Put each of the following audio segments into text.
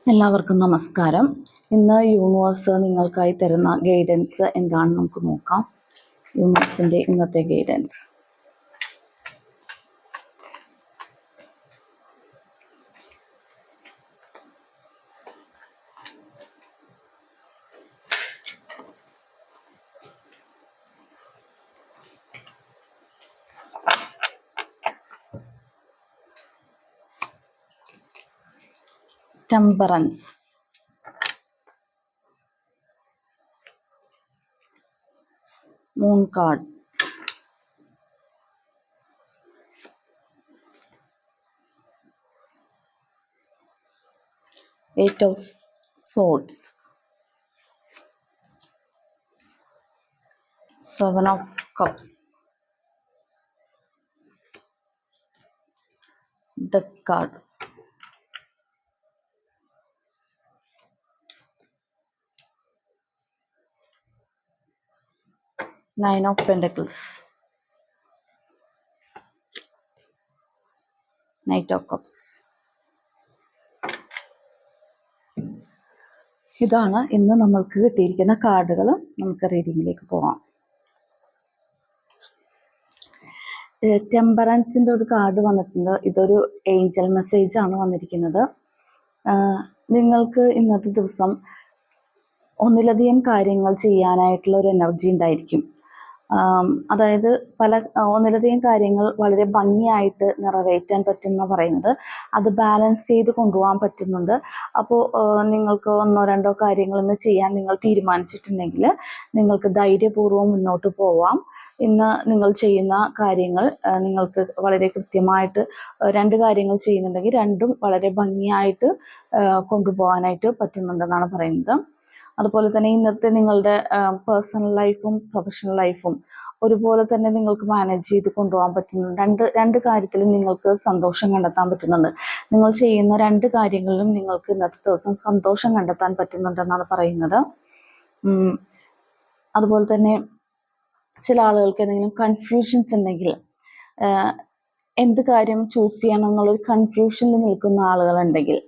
എല്ലാവർക്കും നമസ്കാരം. ഇന്ന് യൂണിവേഴ്സ് നിങ്ങൾക്കായി തരുന്ന ഗൈഡൻസ് എന്താണെന്ന് നമുക്ക് നോക്കാം. യൂണിവേഴ്സിൻ്റെ ഇന്നത്തെ guidance. Temperance, Moon card, Eight of Swords, Seven of Cups, Death card, Nine of Pentacles, Knight of Cups. ഇതാണ് ഇന്ന് നമ്മൾക്ക് കിട്ടിയിരിക്കുന്ന കാർഡുകൾ. നമുക്ക് റീഡിങ്ങിലേക്ക് പോകാം. ടെമ്പറൻസിൻ്റെ ഒരു കാർഡ് വന്നിട്ടുണ്ട്. ഇതൊരു ഏഞ്ചൽ മെസ്സേജ് ആണ് വന്നിരിക്കുന്നത്. നിങ്ങൾക്ക് ഇന്നത്തെ ദിവസം ഒന്നിലധികം കാര്യങ്ങൾ ചെയ്യാനായിട്ടുള്ള ഒരു എനർജി ഉണ്ടായിരിക്കും. അതായത് ഒന്നിലധികം കാര്യങ്ങൾ വളരെ ഭംഗിയായിട്ട് നിറവേറ്റാൻ പറ്റുന്ന പറയുന്നത്. അത് ബാലൻസ് ചെയ്ത് കൊണ്ടുപോകാൻ പറ്റുന്നുണ്ട്. അപ്പോൾ നിങ്ങൾക്ക് ഒന്നോ രണ്ടോ കാര്യങ്ങൾ ഇന്ന് ചെയ്യാൻ നിങ്ങൾ തീരുമാനിച്ചിട്ടുണ്ടെങ്കിൽ നിങ്ങൾക്ക് ധൈര്യപൂർവ്വം മുന്നോട്ട് പോവാം. ഇന്ന് നിങ്ങൾ ചെയ്യുന്ന കാര്യങ്ങൾ നിങ്ങൾക്ക് വളരെ കൃത്യമായിട്ട് രണ്ട് കാര്യങ്ങൾ ചെയ്യുന്നുണ്ടെങ്കിൽ രണ്ടും വളരെ ഭംഗിയായിട്ട് കൊണ്ടുപോകാനായിട്ട് പറ്റുന്നുണ്ടെന്നാണ് പറയുന്നത്. അതുപോലെ തന്നെ ഇന്നത്തെ നിങ്ങളുടെ പേഴ്സണൽ ലൈഫും പ്രൊഫഷണൽ ലൈഫും ഒരുപോലെ തന്നെ നിങ്ങൾക്ക് മാനേജ് ചെയ്ത് കൊണ്ടുപോകാൻ പറ്റുന്നുണ്ട്. രണ്ട് കാര്യത്തിലും നിങ്ങൾക്ക് സന്തോഷം കണ്ടെത്താൻ പറ്റുന്നുണ്ട്. നിങ്ങൾ ചെയ്യുന്ന രണ്ട് കാര്യങ്ങളിലും നിങ്ങൾക്ക് ഇന്നത്തെ ദിവസം സന്തോഷം കണ്ടെത്താൻ പറ്റുന്നുണ്ടെന്നാണ് പറയുന്നത്. അതുപോലെ തന്നെ ചില ആളുകൾക്ക് എന്തെങ്കിലും കൺഫ്യൂഷൻസ് ഉണ്ടെങ്കിൽ എന്ത് കാര്യം ചൂസ് ചെയ്യണം എന്നുള്ളൊരു കൺഫ്യൂഷനിൽ നിൽക്കുന്ന ആളുകളുണ്ടെങ്കിൽ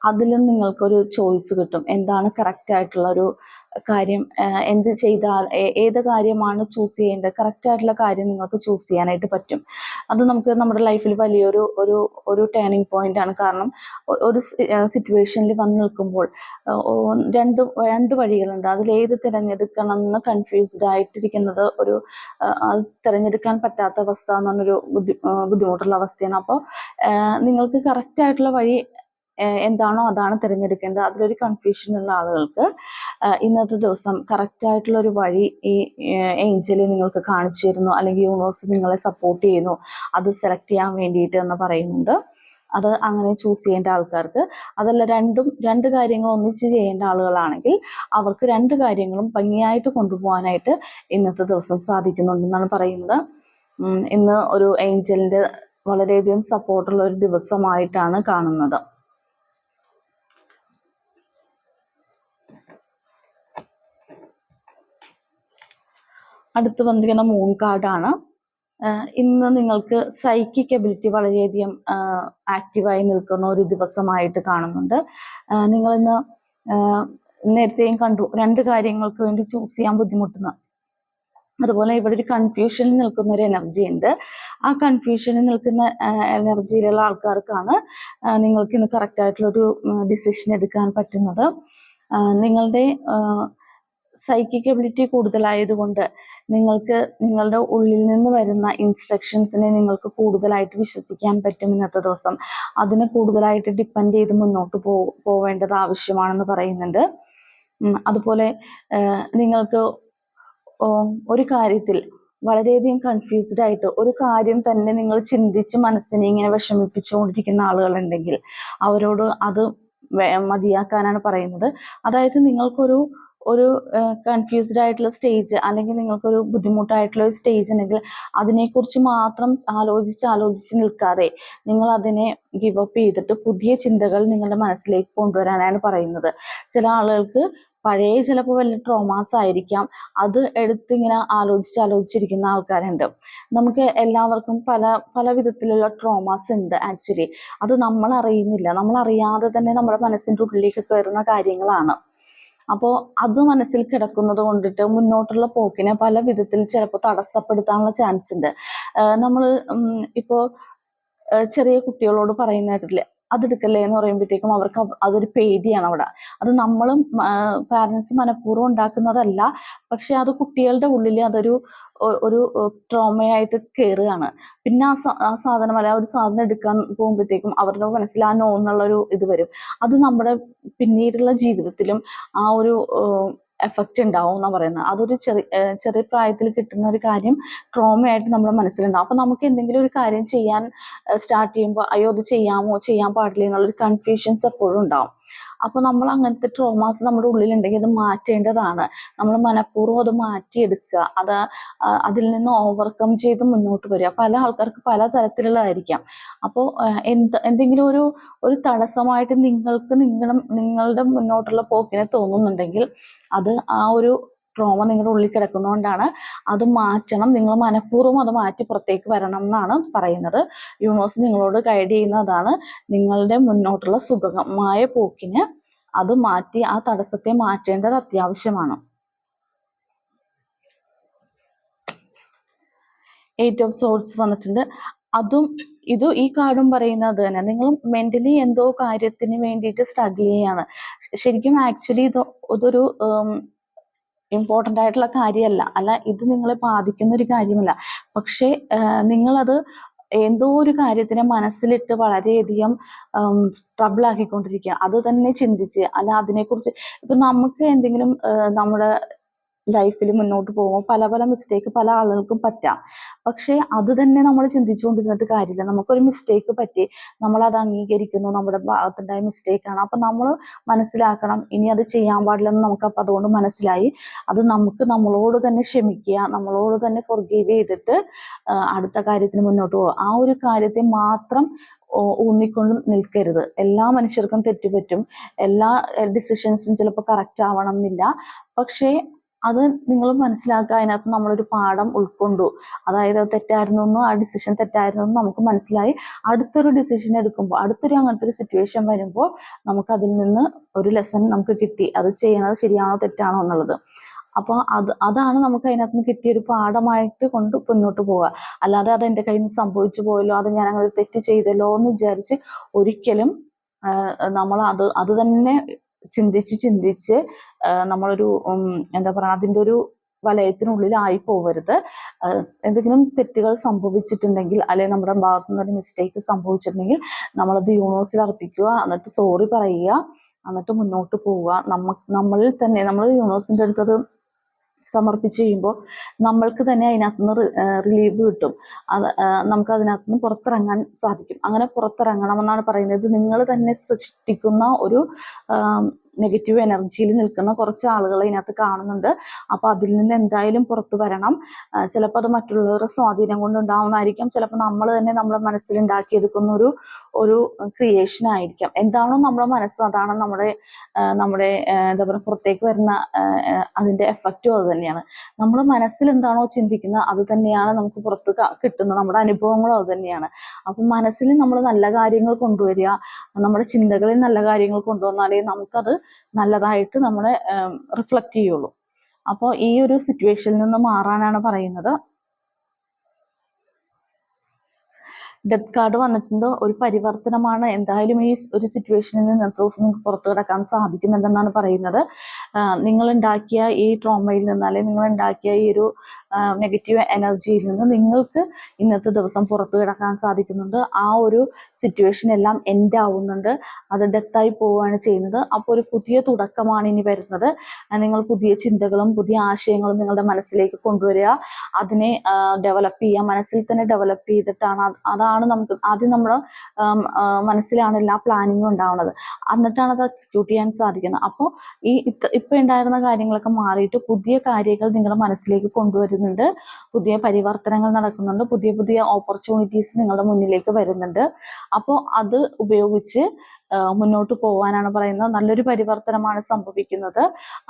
അതിലും നിങ്ങൾക്കൊരു ചോയ്സ് കിട്ടും. എന്താണ് കറക്റ്റായിട്ടുള്ള ഒരു കാര്യം, എന്ത് ചെയ്താൽ ഏത് കാര്യമാണ് ചൂസ് ചെയ്യേണ്ടത്, കറക്റ്റായിട്ടുള്ള കാര്യം നിങ്ങൾക്ക് ചൂസ് ചെയ്യാനായിട്ട് പറ്റും. അത് നമുക്ക് നമ്മുടെ ലൈഫിൽ വലിയൊരു ഒരു ടേണിംഗ് പോയിന്റ് ആണ്. കാരണം ഒരു സിറ്റുവേഷനിൽ വന്ന് നിൽക്കുമ്പോൾ രണ്ട് വഴികളുണ്ട്. അതിലേത് തിരഞ്ഞെടുക്കണം എന്ന് കൺഫ്യൂസ്ഡ് ആയിട്ടിരിക്കുന്നത് അത് തിരഞ്ഞെടുക്കാൻ പറ്റാത്ത അവസ്ഥ എന്ന് പറഞ്ഞൊരു ബുദ്ധിമുട്ടുള്ള അവസ്ഥയാണ്. അപ്പോൾ നിങ്ങൾക്ക് കറക്റ്റായിട്ടുള്ള വഴി എന്താണോ അതാണ് തിരഞ്ഞെടുക്കേണ്ടത്. അതിലൊരു കൺഫ്യൂഷനുള്ള ആളുകൾക്ക് ഇന്നത്തെ ദിവസം കറക്റ്റായിട്ടുള്ള ഒരു വഴി ഈ ഏഞ്ചൽ നിങ്ങൾക്ക് കാണിച്ചു തരുന്നു, അല്ലെങ്കിൽ യൂണിവേഴ്സ് നിങ്ങളെ സപ്പോർട്ട് ചെയ്യുന്നു അത് സെലക്ട് ചെയ്യാൻ വേണ്ടിയിട്ട് എന്ന് പറയുന്നുണ്ട്. അത് അങ്ങനെ ചൂസ് ചെയ്യേണ്ട ആൾക്കാർക്ക്, അതല്ല രണ്ട് കാര്യങ്ങൾ ഒന്നിച്ച് ചെയ്യേണ്ട ആളുകളാണെങ്കിൽ അവർക്ക് രണ്ട് കാര്യങ്ങളും ഭംഗിയായിട്ട് കൊണ്ടുപോകാനായിട്ട് ഇന്നത്തെ ദിവസം സാധിക്കുന്നുണ്ടെന്നാണ് പറയുന്നത്. ഇന്ന് ഒരു ഏഞ്ചലിൻ്റെ വളരെയധികം സപ്പോർട്ടുള്ള ഒരു ദിവസമായിട്ടാണ് കാണുന്നത്. അടുത്ത് വന്നിരിക്കുന്ന മൂൺ കാർഡാണ്. ഇന്ന് നിങ്ങൾക്ക് സൈക്കിക് എബിലിറ്റി വളരെയധികം ആക്റ്റീവായി നിൽക്കുന്ന ഒരു ദിവസമായിട്ട് കാണുന്നുണ്ട്. നിങ്ങളിന്ന് നേരത്തെയും കണ്ടു രണ്ട് കാര്യങ്ങൾക്ക് വേണ്ടി ചൂസ് ചെയ്യാൻ ബുദ്ധിമുട്ടുന്ന, അതുപോലെ ഇവിടെ ഒരു കൺഫ്യൂഷനിൽ നിൽക്കുന്ന ഒരു എനർജി ഉണ്ട്. ആ കൺഫ്യൂഷനിൽ നിൽക്കുന്ന എനർജിയിലുള്ള ആൾക്കാർക്കാണ് നിങ്ങൾക്ക് ഇന്ന് കറക്റ്റായിട്ടുള്ളൊരു ഡിസിഷൻ എടുക്കാൻ പറ്റുന്നത്. നിങ്ങളുടെ സൈക്കിക് എബിലിറ്റി കൂടുതലായതുകൊണ്ട് നിങ്ങൾക്ക് നിങ്ങളുടെ ഉള്ളിൽ നിന്ന് വരുന്ന ഇൻസ്ട്രക്ഷൻസിനെ നിങ്ങൾക്ക് കൂടുതലായിട്ട് വിശ്വസിക്കാൻ പറ്റും ഇന്നത്തെ ദിവസം. അതിനെ കൂടുതലായിട്ട് ഡിപ്പെൻഡ് ചെയ്ത് മുന്നോട്ട് പോവേണ്ടത് ആവശ്യമാണെന്ന് പറയുന്നുണ്ട്. അതുപോലെ നിങ്ങൾക്ക് ഒരു കാര്യത്തിൽ വളരെയധികം കൺഫ്യൂസ്ഡ് ആയിട്ട് ഒരു കാര്യം തന്നെ നിങ്ങൾ ചിന്തിച്ച് മനസ്സിനെ ഇങ്ങനെ വിഷമിപ്പിച്ചുകൊണ്ടിരിക്കുന്ന ആളുകളുണ്ടെങ്കിൽ അവരോട് അത് മതിയാക്കാനാണ് പറയുന്നത്. അതായത് നിങ്ങൾക്കൊരു കൺഫ്യൂസ്ഡ് ആയിട്ടുള്ള സ്റ്റേജ്, അല്ലെങ്കിൽ നിങ്ങൾക്കൊരു ബുദ്ധിമുട്ടായിട്ടുള്ള ഒരു സ്റ്റേജ് ഉണ്ടെങ്കിൽ അതിനെക്കുറിച്ച് മാത്രം ആലോചിച്ച് നിൽക്കാതെ നിങ്ങൾ അതിനെ ഗിവ് അപ്പ് ചെയ്തിട്ട് പുതിയ ചിന്തകൾ നിങ്ങളുടെ മനസ്സിലേക്ക് കൊണ്ടുവരാനാണ് പറയുന്നത്. ചില ആളുകൾക്ക് പഴയ ചിലപ്പോൾ വലിയ ട്രോമാസ് ആയിരിക്കാം, അത് എടുത്തിങ്ങനെ ആലോചിച്ചിരിക്കുന്ന ആൾക്കാരുണ്ട്. നമുക്ക് എല്ലാവർക്കും പല പല വിധത്തിലുള്ള ട്രോമാസ് ഉണ്ട് ആക്ച്വലി. അത് നമ്മൾ അറിയുന്നില്ല, നമ്മൾ അറിയാതെ തന്നെ നമ്മുടെ മനസ്സിൻ്റെ ഉള്ളിലേക്ക് കയറുന്ന കാര്യങ്ങളാണ്. അപ്പോൾ അത് മനസ്സിൽ കിടക്കുന്നത് കൊണ്ടിട്ട് മുന്നോട്ടുള്ള പോക്കിനെ പല വിധത്തിൽ ചിലപ്പോൾ തടസ്സപ്പെടുത്താനുള്ള ചാൻസ് ഉണ്ട്. നമ്മൾ ഇപ്പോൾ ചെറിയ കുട്ടികളോട് പറയുന്ന കേട്ടില്ലേ, അതെടുക്കല്ലേ എന്ന് പറയുമ്പോഴത്തേക്കും അവർക്ക് അതൊരു പേടിയാണ് അവിടെ. അത് നമ്മളും പാരൻസ് മനഃപൂർവ്വം ഉണ്ടാക്കുന്നതല്ല, പക്ഷെ അത് കുട്ടികളുടെ ഉള്ളിൽ അതൊരു ഒരു ട്രോമയായിട്ട് കയറുകയാണ്. പിന്നെ ആ സാധനം അല്ല, ഒരു സാധനം എടുക്കാൻ പോകുമ്പോഴത്തേക്കും അവരുടെ മനസ്സിൽ ആ നോ എന്നുള്ളൊരു ഇത് വരും. അത് നമ്മുടെ പിന്നീടുള്ള ജീവിതത്തിലും ആ ഒരു എഫക്റ്റ് ഉണ്ടാവും എന്നാണ് പറയുന്നത്. അതൊരു ചെറിയ പ്രായത്തിൽ കിട്ടുന്ന ഒരു കാര്യം ട്രോമയായിട്ട് നമ്മുടെ മനസ്സിലുണ്ടാവും. അപ്പം നമുക്ക് എന്തെങ്കിലും ഒരു കാര്യം ചെയ്യാൻ സ്റ്റാർട്ട് ചെയ്യുമ്പോൾ അയ്യോ അത് ചെയ്യാമോ ചെയ്യാൻ പാടില്ല എന്നുള്ളൊരു കൺഫ്യൂഷൻസ് എപ്പോഴും ഉണ്ടാവും. അപ്പോൾ നമ്മൾ അങ്ങനത്തെ ട്രോമാസ് നമ്മുടെ ഉള്ളിലുണ്ടെങ്കിൽ അത് മാറ്റേണ്ടതാണ്. നമ്മൾ മനഃപൂർവ്വം അത് മാറ്റിയെടുക്കുക, അതിൽ നിന്ന് ഓവർകം ചെയ്ത് മുന്നോട്ട് വരിക. പല ആൾക്കാർക്ക് പല തരത്തിലുള്ളതായിരിക്കാം. അപ്പോൾ എന്തെങ്കിലും ഒരു തടസ്സമായിട്ട് നിങ്ങൾക്ക് നിങ്ങളുടെ മുന്നോട്ടുള്ള പോക്കിനെ തോന്നുന്നുണ്ടെങ്കിൽ അത് ആ ഒരു ട്രോമ നിങ്ങളുടെ ഉള്ളിൽ കിടക്കുന്നതുകൊണ്ടാണ്. അത് മാറ്റണം, നിങ്ങൾ മനഃപൂർവ്വം അത് മാറ്റി പുറത്തേക്ക് വരണം എന്നാണ് പറയുന്നത്. യൂണിവേഴ്സ് നിങ്ങളോട് ഗൈഡ് ചെയ്യുന്നതാണ്. നിങ്ങളുടെ മുന്നോട്ടുള്ള സുഗമമായ പോക്കിന് അത് മാറ്റി ആ തടസ്സത്തെ മാറ്റേണ്ടത് അത്യാവശ്യമാണ്. 8 ഓഫ് സോർഡ്സ് വന്നിട്ടുണ്ട്. ഈ കാർഡും പറയുന്നത് തന്നെ, നിങ്ങൾ മെന്റലി എന്തോ കാര്യത്തിന് വേണ്ടിയിട്ട് സ്ട്രഗിൾ ചെയ്യാണ്. ശരിക്കും ആക്ച്വലി ഇതൊരു ഇമ്പോർട്ടൻ്റ് ആയിട്ടുള്ള കാര്യമല്ല, ഇത് നിങ്ങളെ ബാധിക്കുന്ന ഒരു കാര്യമല്ല. പക്ഷേ നിങ്ങളത് എന്തോ ഒരു കാര്യത്തിനെ മനസ്സിലിട്ട് വളരെയധികം ട്രബിൾ ആക്കിക്കൊണ്ടിരിക്കുക. അത് തന്നെ ചിന്തിച്ച് അതിനെക്കുറിച്ച് ഇപ്പം നമുക്ക് എന്തെങ്കിലും നമ്മുടെ ലൈഫിൽ മുന്നോട്ട് പോകുമ്പോൾ പല പല മിസ്റ്റേക്ക് പല ആളുകൾക്കും പറ്റാം. പക്ഷേ അത് തന്നെ നമ്മൾ ചിന്തിച്ചുകൊണ്ടിരുന്നിട്ട് കാര്യമില്ല. നമുക്കൊരു മിസ്റ്റേക്ക് പറ്റി, നമ്മളത് അംഗീകരിക്കുന്നു, നമ്മുടെ ഭാഗത്തുണ്ടായ മിസ്റ്റേക്കാണ്. അപ്പം നമ്മൾ മനസ്സിലാക്കണം ഇനി അത് ചെയ്യാൻ പാടില്ലെന്ന് നമുക്കപ്പം അതുകൊണ്ട് മനസ്സിലായി. അത് നമുക്ക് നമ്മളോട് തന്നെ ക്ഷമിക്കുക, നമ്മളോട് തന്നെ ഫോർഗീവ് ചെയ്തിട്ട് അടുത്ത കാര്യത്തിന് മുന്നോട്ട് പോകുക. ആ ഒരു കാര്യത്തെ മാത്രം ഊന്നിക്കൊണ്ട് നിൽക്കരുത്. എല്ലാ മനുഷ്യർക്കും തെറ്റുപറ്റും, എല്ലാ ഡിസിഷൻസും ചിലപ്പോൾ കറക്റ്റ് ആവണം എന്നില്ല. പക്ഷേ അത് നിങ്ങൾ മനസ്സിലാക്കുക, അതിനകത്ത് നമ്മളൊരു പാഠം ഉൾക്കൊണ്ടു, അതായത് അത് തെറ്റായിരുന്നു, ആ ഡിസിഷൻ തെറ്റായിരുന്നു നമുക്ക് മനസ്സിലായി. അടുത്തൊരു ഡിസിഷൻ എടുക്കുമ്പോൾ, അങ്ങനത്തെ ഒരു സിറ്റുവേഷൻ വരുമ്പോൾ നമുക്കതിൽ നിന്ന് ഒരു ലെസൺ നമുക്ക് കിട്ടി, അത് ചെയ്യുന്നത് ശരിയാണോ തെറ്റാണോ എന്നുള്ളത്. അപ്പോൾ അതാണ് നമുക്ക് അതിനകത്ത് നിന്ന് കിട്ടിയൊരു പാഠമായിട്ട് കൊണ്ട് മുന്നോട്ട് പോവുക. അല്ലാതെ അത് എൻ്റെ കയ്യിൽ നിന്ന് സംഭവിച്ചു പോയല്ലോ, അത് ഞാൻ അങ്ങനെ ഒരു തെറ്റ് ചെയ്തല്ലോ എന്ന് വിചാരിച്ച് ഒരിക്കലും നമ്മൾ അത് തന്നെ ചിന്തിച്ച് നമ്മളൊരു എന്താ പറയുക, അതിൻ്റെ ഒരു വലയത്തിനുള്ളിലായി പോവരുത്. എന്തെങ്കിലും തെറ്റുകൾ സംഭവിച്ചിട്ടുണ്ടെങ്കിൽ, അല്ലെങ്കിൽ നമ്മുടെ ഭാഗത്തു നിന്നൊരു മിസ്റ്റേക്ക് സംഭവിച്ചിട്ടുണ്ടെങ്കിൽ നമ്മളത് യൂണിവേഴ്സിൽ അർപ്പിക്കുക, എന്നിട്ട് സോറി പറയുക, എന്നിട്ട് മുന്നോട്ട് പോവുക. നമ്മളിൽ തന്നെ നമ്മൾ യൂണിവേഴ്സിൻ്റെ അടുത്തത് സമർപ്പിച്ച് കഴിയുമ്പോൾ നമ്മൾക്ക് തന്നെ അതിനകത്ത് നിന്ന് റിലീവ് കിട്ടും. നമുക്ക് അതിനകത്ത് നിന്ന് പുറത്തിറങ്ങാൻ സാധിക്കും. അങ്ങനെ പുറത്തിറങ്ങണമെന്നാണ് പറയുന്നത്. നിങ്ങൾ തന്നെ സൃഷ്ടിക്കുന്ന ഒരു നെഗറ്റീവ് എനർജിയിൽ നിൽക്കുന്ന കുറച്ച് ആളുകൾ ഇതിനകത്ത് കാണുന്നുണ്ട്. അപ്പോൾ അതിൽ നിന്ന് എന്തായാലും പുറത്തു വരണം. ചിലപ്പോൾ അത് മറ്റുള്ളവരുടെ സ്വാധീനം കൊണ്ട് ഉണ്ടാവുന്നതായിരിക്കാം, ചിലപ്പോൾ നമ്മൾ തന്നെ നമ്മുടെ മനസ്സിലുണ്ടാക്കിയെടുക്കുന്ന ഒരു ക്രിയേഷൻ ആയിരിക്കാം. എന്താണോ നമ്മുടെ മനസ്സ് അതാണ് നമ്മുടെ എന്താ പറയുക പുറത്തേക്ക് വരുന്ന അതിൻ്റെ എഫക്റ്റും അത് തന്നെയാണ്. നമ്മൾ മനസ്സിൽ എന്താണോ ചിന്തിക്കുന്നത് അത് തന്നെയാണ് നമുക്ക് പുറത്ത് കിട്ടുന്നത്. നമ്മുടെ അനുഭവങ്ങളും അത് തന്നെയാണ്. അപ്പം മനസ്സിൽ നമ്മൾ നല്ല കാര്യങ്ങൾ കൊണ്ടുവരിക, നമ്മുടെ ചിന്തകളിൽ നല്ല കാര്യങ്ങൾ കൊണ്ടുവന്നാലേ നമുക്കത് നല്ലതായിട്ട് നമ്മളെ റിഫ്ലക്റ്റ് ചെയ്യുള്ളൂ. അപ്പോൾ ഈ ഒരു സിറ്റുവേഷനിൽ നിന്ന് മാറാനാണ് പറയുന്നത്. ഡെത്ത് കാർഡ് വന്നിട്ടുണ്ട്. ഒരു പരിവർത്തനമാണ്. എന്തായാലും ഈ ഒരു സിറ്റുവേഷനിൽ നിന്ന് ഇന്നത്തെ ദിവസം നിങ്ങൾക്ക് പുറത്തു കിടക്കാൻ സാധിക്കുന്നുണ്ടെന്നാണ് പറയുന്നത്. നിങ്ങളുണ്ടാക്കിയ ഈ ട്രോമയിൽ നിന്ന്, അല്ലെങ്കിൽ നിങ്ങളുണ്ടാക്കിയ ഈ ഒരു നെഗറ്റീവ് എനർജിയിൽ നിന്ന് നിങ്ങൾക്ക് ഇന്നത്തെ ദിവസം പുറത്തു കിടക്കാൻ സാധിക്കുന്നുണ്ട്. ആ ഒരു സിറ്റുവേഷൻ എല്ലാം എൻഡ് ആവുന്നുണ്ട്, അത് ഡെത്തായി പോവുകയാണ് ചെയ്യുന്നത്. അപ്പോൾ ഒരു പുതിയ തുടക്കമാണ് ഇനി വരുന്നത്. നിങ്ങൾ പുതിയ ചിന്തകളും പുതിയ ആശയങ്ങളും നിങ്ങളുടെ മനസ്സിലേക്ക് കൊണ്ടുവരിക, അതിനെ ഡെവലപ്പ് ചെയ്യുക. മനസ്സിൽ തന്നെ ഡെവലപ്പ് ചെയ്തിട്ടാണ് അതാണ് നമുക്ക് ആദ്യം നമ്മുടെ മനസ്സിലാണ് എല്ലാ പ്ലാനിങ്ങും ഉണ്ടാവുന്നത്, എന്നിട്ടാണ് അത് എക്സിക്യൂട്ട് ചെയ്യാൻ സാധിക്കുന്നത്. അപ്പോൾ ഇപ്പം ഉണ്ടായിരുന്ന കാര്യങ്ങളൊക്കെ മാറിയിട്ട് പുതിയ കാര്യങ്ങൾ നിങ്ങളുടെ മനസ്സിലേക്ക് കൊണ്ടുവരുന്നുണ്ട്, പുതിയ പരിവർത്തനങ്ങൾ നടക്കുന്നുണ്ട്, പുതിയ ഓപ്പർച്യൂണിറ്റീസ് നിങ്ങളുടെ മുന്നിലേക്ക് വരുന്നുണ്ട്. അപ്പോൾ അത് ഉപയോഗിച്ച് മുന്നോട്ട് പോകാനാണ് പറയുന്നത്. നല്ലൊരു പരിവർത്തനമാണ് സംഭവിക്കുന്നത്.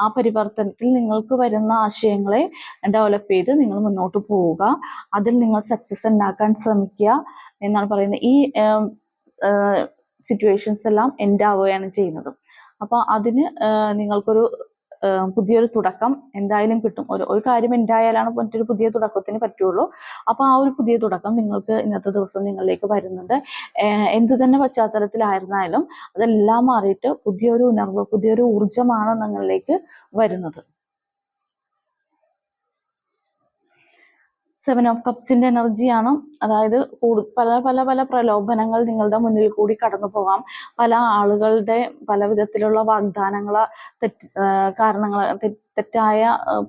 ആ പരിവർത്തനത്തിൽ നിങ്ങൾക്ക് വരുന്ന ആശയങ്ങളെ ഡെവലപ്പ് ചെയ്ത് നിങ്ങൾ മുന്നോട്ട് പോവുക. അതിൽ നിങ്ങൾ സക്സസ് ഉണ്ടാക്കാൻ ശ്രമിക്കുക എന്നാണ് പറയുന്നത്. ഈ സിറ്റുവേഷൻസ് എല്ലാം എൻഡ് ആവുകയാണ് ചെയ്യുന്നത്. അപ്പോൾ അതിന് നിങ്ങൾക്കൊരു പുതിയൊരു തുടക്കം എന്തായാലും കിട്ടും. ഒരു കാര്യം എന്തായാലാണ് മറ്റൊരു പുതിയ തുടക്കത്തിന് പറ്റുള്ളൂ. അപ്പോൾ ആ ഒരു പുതിയ തുടക്കം നിങ്ങൾക്ക് ഇന്നത്തെ ദിവസം നിങ്ങളിലേക്ക് വരുന്നുണ്ട്. എന്ത് തന്നെ പശ്ചാത്തലത്തിലായിരുന്നാലും അതെല്ലാം മാറിയിട്ട് പുതിയൊരു ഉണർവ്, പുതിയൊരു ഊർജമാണ് നിങ്ങളിലേക്ക് വരുന്നത്. 7 ഓഫ് കപ്സിന്റെ എനർജിയാണ്. അതായത് പല പല പല പ്രലോഭനങ്ങൾ നിങ്ങളുടെ മുന്നിൽ കൂടി കടന്നു പോകാം. പല ആളുകളുടെ പല വിധത്തിലുള്ള വാഗ്ദാനങ്ങൾ, തെറ്റായ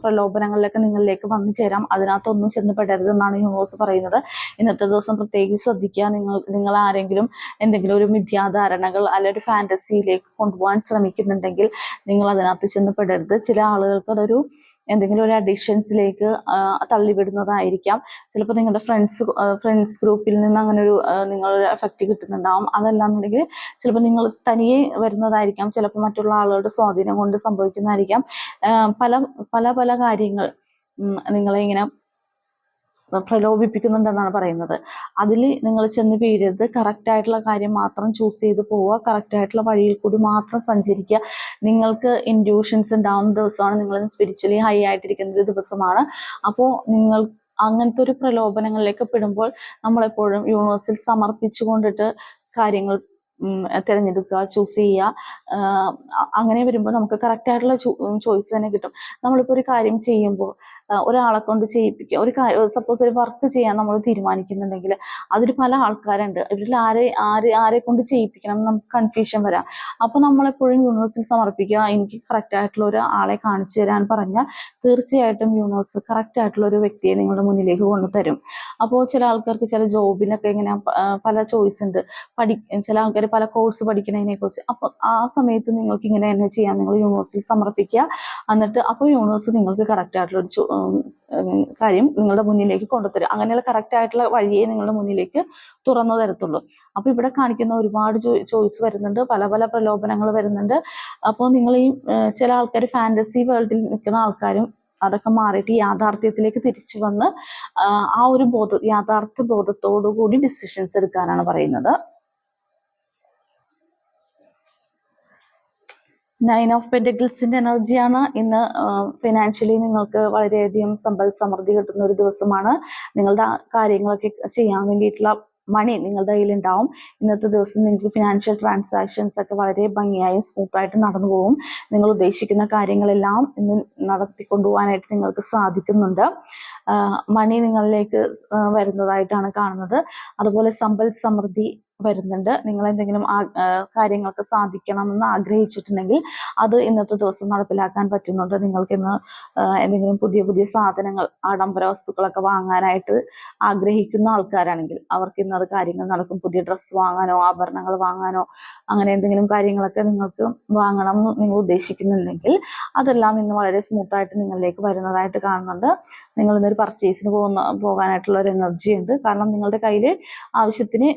പ്രലോഭനങ്ങളിലൊക്കെ നിങ്ങളിലേക്ക് വന്നു ചേരാം. അതിനകത്തൊന്നും ചെന്ന് പെടരുതെന്നാണ് യൂണിവേഴ്സ് പറയുന്നത്. ഇന്നത്തെ ദിവസം പ്രത്യേകിച്ച് ശ്രദ്ധിക്കുക. നിങ്ങൾ ആരെങ്കിലും എന്തെങ്കിലും ഒരു മിഥ്യാധാരണകൾ അല്ലെ ഒരു ഫാന്റസിയിലേക്ക് കൊണ്ടുപോകാൻ ശ്രമിക്കുന്നുണ്ടെങ്കിൽ നിങ്ങൾ അതിനകത്ത് ചെന്ന് പെടരുത്. ചില ആളുകൾക്ക് അതൊരു എന്തെങ്കിലും ഒരു അഡിക്ഷൻസിലേക്ക് തള്ളിവിടുന്നതായിരിക്കാം. ചിലപ്പോൾ നിങ്ങളുടെ ഫ്രണ്ട്സ് ഗ്രൂപ്പിൽ നിന്ന് അങ്ങനെ ഒരു നിങ്ങളൊരു എഫക്റ്റ് കിട്ടുന്നുണ്ടാവും. അതല്ലാന്നുണ്ടെങ്കിൽ ചിലപ്പോൾ നിങ്ങൾ തനിയെ വരുന്നതായിരിക്കാം. ചിലപ്പോൾ മറ്റുള്ള ആളുകളുടെ സ്വാധീനം കൊണ്ട് സംഭവിക്കുന്നതായിരിക്കാം. പല പല പല കാര്യങ്ങൾ നിങ്ങളെ ഇങ്ങനെ പ്രലോഭിപ്പിക്കുന്നുണ്ടെന്നാണ് പറയുന്നത്. അതിൽ നിങ്ങൾ ചെന്ന് വീഴരുത്. കറക്റ്റായിട്ടുള്ള കാര്യം മാത്രം ചൂസ് ചെയ്ത് പോവുക. കറക്റ്റായിട്ടുള്ള വഴിയിൽ കൂടി മാത്രം സഞ്ചരിക്കുക. നിങ്ങൾക്ക് ഇൻഡ്യൂഷൻസ് ഉണ്ടാവുന്ന ദിവസമാണ്. നിങ്ങൾ സ്പിരിച്വലി ഹൈ ആയിട്ടിരിക്കുന്ന ഒരു ദിവസമാണ്. അപ്പോൾ നിങ്ങൾ അങ്ങനത്തെ ഒരു പ്രലോഭനങ്ങളിലേക്ക് പെടുമ്പോൾ നമ്മളെപ്പോഴും യൂണിവേഴ്സിൽ സമർപ്പിച്ചുകൊണ്ടിട്ട് കാര്യങ്ങൾ തിരഞ്ഞെടുക്കുക, ചൂസ് ചെയ്യുക. അങ്ങനെ വരുമ്പോൾ നമുക്ക് കറക്റ്റായിട്ടുള്ള ചോയ്സ് തന്നെ കിട്ടും. നമ്മളിപ്പോൾ ഒരു കാര്യം ചെയ്യുമ്പോൾ ഒരാളെ കൊണ്ട് ചെയ്യിപ്പിക്കുക, സപ്പോസ് ഒരു വർക്ക് ചെയ്യാൻ നമ്മൾ തീരുമാനിക്കുന്നുണ്ടെങ്കിൽ അതിൽ പല ആൾക്കാരുണ്ട്. ഇവരിൽ ആരെ കൊണ്ട് ചെയ്യിപ്പിക്കണം നമുക്ക് കൺഫ്യൂഷൻ വരാം. അപ്പോൾ നമ്മളെപ്പോഴും യൂണിവേഴ്സിൽ സമർപ്പിക്കുക. എനിക്ക് കറക്റ്റായിട്ടുള്ള ഒരു ആളെ കാണിച്ചു തരാൻ പറഞ്ഞാൽ തീർച്ചയായിട്ടും യൂണിവേഴ്സ് കറക്റ്റായിട്ടുള്ള ഒരു വ്യക്തിയെ നിങ്ങളുടെ മുന്നിലേക്ക് കൊണ്ടുതരും. അപ്പോൾ ചില ആൾക്കാർക്ക് ചില ജോബിനൊക്കെ ഇങ്ങനെ പല ചോയ്സ് ഉണ്ട്. ചില ആൾക്കാർ പല കോഴ്സ് പഠിക്കുന്നതിനെ കുറിച്ച്. അപ്പോൾ ആ സമയത്ത് നിങ്ങൾക്ക് ഇങ്ങനെ തന്നെ ചെയ്യാം. നിങ്ങൾ യൂണിവേഴ്സിൽ സമർപ്പിക്കുക. എന്നിട്ട് അപ്പോൾ യൂണിവേഴ്സ് നിങ്ങൾക്ക് കറക്റ്റായിട്ടുള്ള ഒരു കാര്യം നിങ്ങളുടെ മുന്നിലേക്ക് കൊണ്ടുതരും. അങ്ങനെയുള്ള കറക്റ്റായിട്ടുള്ള വഴിയെ നിങ്ങളുടെ മുന്നിലേക്ക് തുറന്നു തരത്തുള്ളൂ. അപ്പോൾ ഇവിടെ കാണിക്കുന്ന ഒരുപാട് ചോയ്സ് വരുന്നുണ്ട്. പല പല പ്രലോഭനങ്ങൾ വരുന്നുണ്ട്. അപ്പോൾ നിങ്ങൾ ഈ ചില ആൾക്കാർ ഫാന്റസി വേൾഡിൽ നിൽക്കുന്ന ആൾക്കാരും അതൊക്കെ മാറിയിട്ട് യാഥാർത്ഥ്യത്തിലേക്ക് തിരിച്ചു വന്ന് ആ ഒരു യാഥാർത്ഥ്യ ബോധത്തോടു കൂടി ഡിസിഷൻസ് എടുക്കാനാണ് പറയുന്നത്. 9 ഓഫ് പെന്റക്കിൾസിന്റെ എനർജിയാണ്. ഇന്ന് ഫിനാൻഷ്യലി നിങ്ങൾക്ക് വളരെയധികം സമ്പൽ സമൃദ്ധി കിട്ടുന്ന ഒരു ദിവസമാണ്. നിങ്ങളുടെ കാര്യങ്ങളൊക്കെ ചെയ്യാൻ വേണ്ടിയിട്ടുള്ള മണി നിങ്ങളുടെ കയ്യിലുണ്ടാവും. ഇന്നത്തെ ദിവസം നിങ്ങൾക്ക് ഫിനാൻഷ്യൽ ട്രാൻസാക്ഷൻസ് ഒക്കെ വളരെ ഭംഗിയായും സ്മൂത്തായിട്ട് നടന്നു പോകും. നിങ്ങൾ ഉദ്ദേശിക്കുന്ന കാര്യങ്ങളെല്ലാം ഇന്ന് നടത്തിക്കൊണ്ടുപോകാനായിട്ട് നിങ്ങൾക്ക് സാധിക്കുന്നുണ്ട്. മണി നിങ്ങളിലേക്ക് വരുന്നതായിട്ടാണ് കാണുന്നത്. അതുപോലെ സമ്പൽ സമൃദ്ധി വരുന്നുണ്ട്. നിങ്ങൾ എന്തെങ്കിലും കാര്യങ്ങളൊക്കെ സാധിക്കണമെന്ന് ആഗ്രഹിച്ചിട്ടുണ്ടെങ്കിൽ അത് ഇന്നത്തെ ദിവസം നടപ്പിലാക്കാൻ പറ്റുന്നുണ്ട്. നിങ്ങൾക്ക് ഇന്ന് എന്തെങ്കിലും പുതിയ പുതിയ സാധനങ്ങൾ, ആഡംബര വസ്തുക്കളൊക്കെ വാങ്ങാനായിട്ട് ആഗ്രഹിക്കുന്ന ആൾക്കാരാണെങ്കിൽ അവർക്ക് ഇന്നത് കാര്യങ്ങൾ നടക്കും. പുതിയ ഡ്രസ്സ് വാങ്ങാനോ ആഭരണങ്ങൾ വാങ്ങാനോ അങ്ങനെ എന്തെങ്കിലും കാര്യങ്ങളൊക്കെ നിങ്ങൾക്ക് വാങ്ങണം എന്ന് നിങ്ങൾ ഉദ്ദേശിക്കുന്നുണ്ടെങ്കിൽ അതെല്ലാം ഇന്ന് വളരെ സ്മൂത്തായിട്ട് നിങ്ങളിലേക്ക് വരുന്നതായിട്ട് കാണുന്നുണ്ട്. നിങ്ങൾ ഇന്നൊരു പർച്ചേസിന് പോകാനായിട്ടുള്ള ഒരു എനർജി ഉണ്ട്. കാരണം നിങ്ങളുടെ കയ്യിൽ ആവശ്യത്തിന്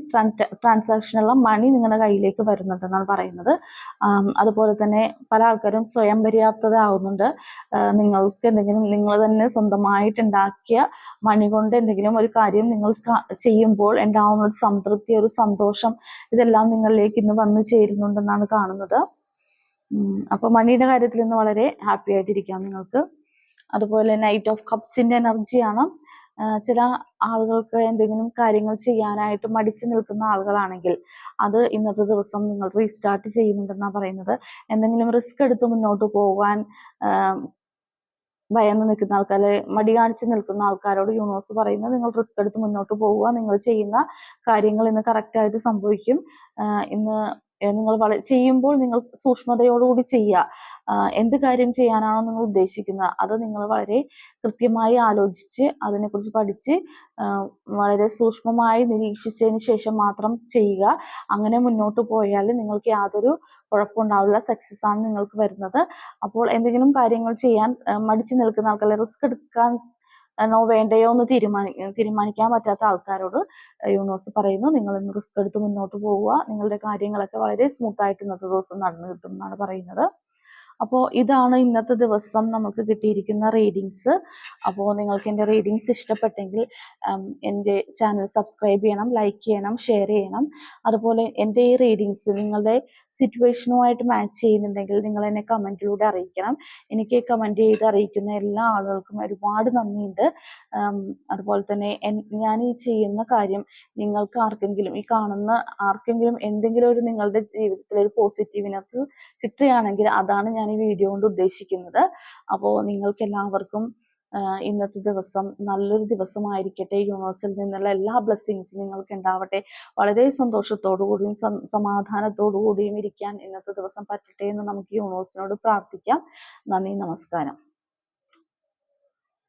ട്രാൻസാക്ഷനുള്ള മണി നിങ്ങളുടെ കയ്യിലേക്ക് വരുന്നുണ്ടെന്നാണ് പറയുന്നത്. അതുപോലെ തന്നെ പല ആൾക്കാരും സ്വയം പര്യാപ്തത ആവുന്നുണ്ട്. നിങ്ങൾക്ക് എന്തെങ്കിലും നിങ്ങൾ തന്നെ സ്വന്തമായിട്ട് ഉണ്ടാക്കിയ മണി കൊണ്ട് എന്തെങ്കിലും ഒരു കാര്യം നിങ്ങൾ ചെയ്യുമ്പോൾ ഉണ്ടാവുന്ന ഒരു സംതൃപ്തി, ഒരു സന്തോഷം, ഇതെല്ലാം നിങ്ങളിലേക്ക് ഇന്ന് വന്നു ചേരുന്നുണ്ടെന്നാണ് കാണുന്നത്. അപ്പോൾ മണിയുടെ കാര്യത്തിൽ ഇന്ന് വളരെ ഹാപ്പി ആയിട്ടിരിക്കാം നിങ്ങൾക്ക്. അതുപോലെ നൈറ്റ് ഓഫ് കപ്സിന്റെ എനർജിയാണ്. ചില ആളുകൾക്ക് എന്തെങ്കിലും കാര്യങ്ങൾ ചെയ്യാനായിട്ട് മടിച്ചു നിൽക്കുന്ന ആളുകളാണെങ്കിൽ അത് ഇന്നത്തെ ദിവസം നിങ്ങൾ റീസ്റ്റാർട്ട് ചെയ്യുന്നുണ്ടെന്നാണ് പറയുന്നത്. എന്തെങ്കിലും റിസ്ക് എടുത്ത് മുന്നോട്ട് പോകാൻ ഭയന്ന് നിൽക്കുന്ന ആൾക്കാർ, മടി കാണിച്ച് നിൽക്കുന്ന ആൾക്കാരോട് യൂണിവേഴ്സ് പറയുന്നത് നിങ്ങൾ റിസ്ക് എടുത്ത് മുന്നോട്ട് പോവുക. നിങ്ങൾ ചെയ്യുന്ന കാര്യങ്ങൾ ഇന്ന് കറക്റ്റായിട്ട് സംഭവിക്കും. ഇന്ന് നിങ്ങൾ ചെയ്യുമ്പോൾ നിങ്ങൾ സൂക്ഷ്മതയോടുകൂടി ചെയ്യുക. എന്ത് കാര്യം ചെയ്യാനാണോ നിങ്ങൾ ഉദ്ദേശിക്കുന്നത് അത് നിങ്ങൾ വളരെ കൃത്യമായി ആലോചിച്ച് അതിനെക്കുറിച്ച് പഠിച്ച് വളരെ സൂക്ഷ്മമായി നിരീക്ഷിച്ചതിന് ശേഷം മാത്രം ചെയ്യുക. അങ്ങനെ മുന്നോട്ട് പോയാൽ നിങ്ങൾക്ക് യാതൊരു കുഴപ്പമുണ്ടാവില്ല. സക്സസ് ആണ് നിങ്ങൾക്ക് വരുന്നത്. അപ്പോൾ എന്തെങ്കിലും കാര്യങ്ങൾ ചെയ്യാൻ മടിച്ചു നിൽക്കുന്ന ആൾക്കാർ, റിസ്ക് എടുക്കാൻ എന്നോ വേണ്ടയോ എന്ന് തീരുമാനിക്കാൻ പറ്റാത്ത ആൾക്കാരോട് യൂണിവേഴ്സ് പറയുന്നു, നിങ്ങൾ ഇന്ന് റിസ്ക് എടുത്ത് മുന്നോട്ട് പോവുക, നിങ്ങളുടെ കാര്യങ്ങളൊക്കെ വളരെ സ്മൂത്ത് ആയിട്ട് ഇന്നത്തെ ദിവസം നടന്നു കിട്ടും എന്നാണ് പറയുന്നത്. അപ്പോൾ ഇതാണ് ഇന്നത്തെ ദിവസം നമുക്ക് കിട്ടിയിരിക്കുന്ന റീഡിങ്സ്. അപ്പോൾ നിങ്ങൾക്ക് എൻ്റെ റീഡിങ്സ് ഇഷ്ടപ്പെട്ടെങ്കിൽ എൻ്റെ ചാനൽ സബ്സ്ക്രൈബ് ചെയ്യണം, ലൈക്ക് ചെയ്യണം, ഷെയർ ചെയ്യണം. അതുപോലെ എൻ്റെ ഈ റീഡിങ്സ് നിങ്ങളുടെ സിറ്റുവേഷനുമായിട്ട് മാച്ച് ചെയ്യുന്നുണ്ടെങ്കിൽ നിങ്ങൾ എന്നെ കമൻറ്റിലൂടെ അറിയിക്കണം. എനിക്ക് കമൻറ്റ് ചെയ്ത് അറിയിക്കുന്ന എല്ലാ ആളുകൾക്കും ഒരുപാട് നന്ദിയുണ്ട്. അതുപോലെ തന്നെ ഞാൻ ഈ ചെയ്യുന്ന കാര്യം നിങ്ങൾക്ക് ആർക്കെങ്കിലും, ഈ കാണുന്ന ആർക്കെങ്കിലും എന്തെങ്കിലും ഒരു നിങ്ങളുടെ ജീവിതത്തിൽ ഒരു പോസിറ്റീവിനസ് കിട്ടുകയാണെങ്കിൽ അതാണ് ഞാൻ ഈ വീഡിയോ കൊണ്ട് ഉദ്ദേശിക്കുന്നത്. അപ്പോൾ നിങ്ങൾക്ക് എല്ലാവർക്കും ഇന്നത്തെ ദിവസം നല്ലൊരു ദിവസമായിരിക്കട്ടെ. യൂണിവേഴ്സിൽ നിന്നുള്ള എല്ലാ ബ്ലെസ്സിങ്സും നിങ്ങൾക്ക് ഉണ്ടാവട്ടെ. വളരെ സന്തോഷത്തോടു കൂടിയും സമാധാനത്തോടു കൂടിയും ഇരിക്കാൻ ഇന്നത്തെ ദിവസം പറ്റട്ടെ എന്ന് നമുക്ക് യൂണിവേഴ്സിനോട് പ്രാർത്ഥിക്കാം. നന്ദി, നമസ്കാരം.